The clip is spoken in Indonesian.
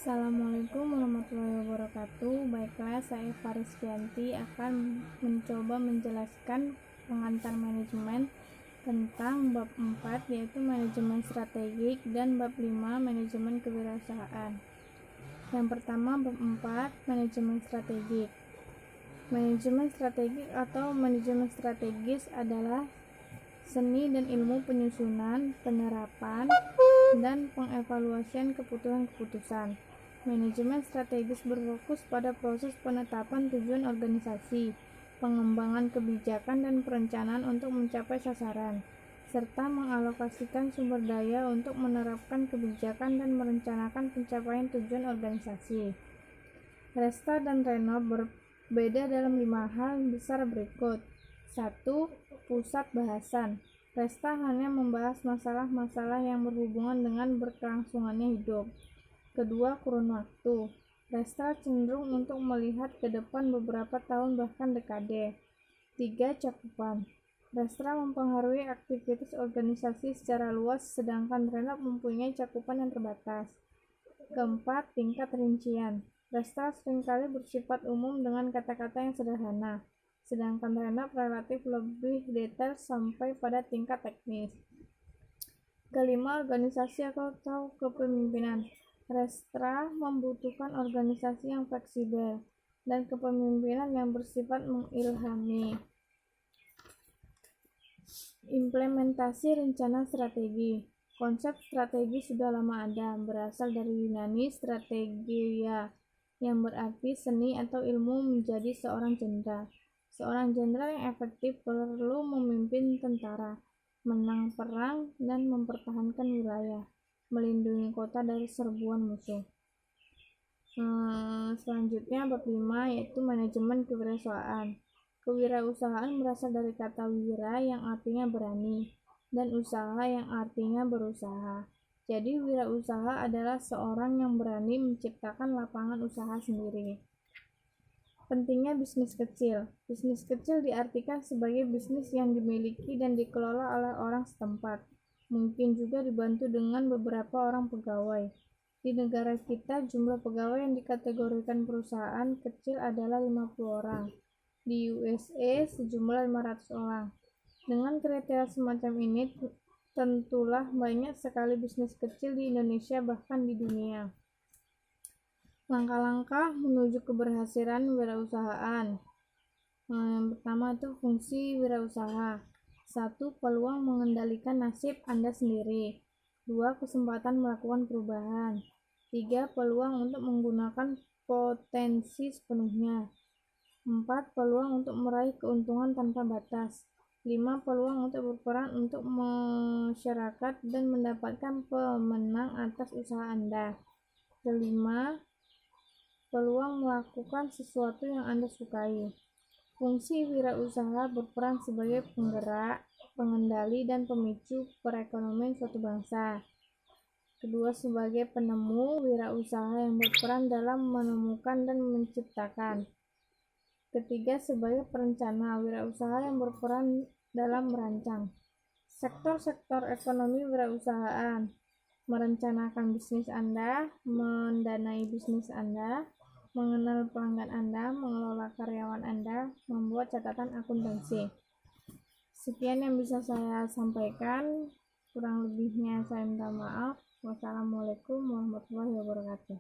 Assalamualaikum warahmatullahi wabarakatuh. Baiklah, saya Fariskianti akan mencoba menjelaskan pengantar manajemen tentang bab 4 yaitu manajemen strategik dan bab 5 manajemen kewirausahaan. Yang pertama, bab 4 manajemen strategik. Manajemen strategik atau manajemen strategis adalah seni dan ilmu penyusunan, penerapan, dan pengevaluasian keputusan-keputusan. Manajemen strategis berfokus pada proses penetapan tujuan organisasi, pengembangan kebijakan dan perencanaan untuk mencapai sasaran, serta mengalokasikan sumber daya untuk menerapkan kebijakan dan merencanakan pencapaian tujuan organisasi. Resta dan Reno berbeda dalam 5 hal besar berikut. 1. Pusat bahasan. Resta hanya membahas masalah-masalah yang berhubungan dengan berkelangsungannya hidup. Kedua, kurun waktu. Resta cenderung untuk melihat ke depan beberapa tahun bahkan dekade. 3. Cakupan. Resta mempengaruhi aktivitas organisasi secara luas, sedangkan Reno mempunyai cakupan yang terbatas. Keempat, tingkat rincian. Resta seringkali bersifat umum dengan kata-kata yang sederhana, sedangkan Reno relatif lebih detail sampai pada tingkat teknis. Kelima, organisasi atau kepemimpinan. Resta membutuhkan organisasi yang fleksibel dan kepemimpinan yang bersifat mengilhami. Implementasi rencana strategi. Konsep strategi sudah lama ada, berasal dari Yunani strategia, yang berarti seni atau ilmu menjadi seorang jenderal. Seorang jenderal yang efektif perlu memimpin tentara, menang perang, dan mempertahankan wilayah, melindungi kota dari serbuan musuh. Selanjutnya bab 5 yaitu manajemen kewirausahaan. Kewirausahaan berasal dari kata wira yang artinya berani dan usaha yang artinya berusaha. Jadi wirausaha adalah seorang yang berani menciptakan lapangan usaha sendiri. Pentingnya bisnis kecil. Bisnis kecil diartikan sebagai bisnis yang dimiliki dan dikelola oleh orang setempat. Mungkin juga dibantu dengan beberapa orang pegawai. Di negara kita, jumlah pegawai yang dikategorikan perusahaan kecil adalah 50 orang. Di USA, sejumlah 500 orang. Dengan kriteria semacam ini, tentulah banyak sekali bisnis kecil di Indonesia bahkan di dunia. Langkah-langkah menuju keberhasilan wirausahaan. Yang pertama itu fungsi wirausaha. 1. Peluang mengendalikan nasib Anda sendiri. 2. Kesempatan melakukan perubahan. 3. Peluang untuk menggunakan potensi sepenuhnya. 4. Peluang untuk meraih keuntungan tanpa batas. 5. Peluang untuk berperan untuk masyarakat dan mendapatkan pemenang atas usaha Anda. 5. Peluang melakukan sesuatu yang Anda sukai. Fungsi wirausaha berperan sebagai penggerak, pengendali, dan pemicu perekonomian suatu bangsa. Kedua, sebagai penemu, wirausaha yang berperan dalam menemukan dan menciptakan. Ketiga, sebagai perencana, wirausaha yang berperan dalam merancang. Sektor-sektor ekonomi wirausahaan: merencanakan bisnis Anda, mendanai bisnis Anda, mengenal pelanggan Anda, mengelola karyawan Anda, membuat catatan akuntansi. Sekian yang bisa saya sampaikan, kurang lebihnya saya minta maaf. Wassalamualaikum warahmatullahi wabarakatuh.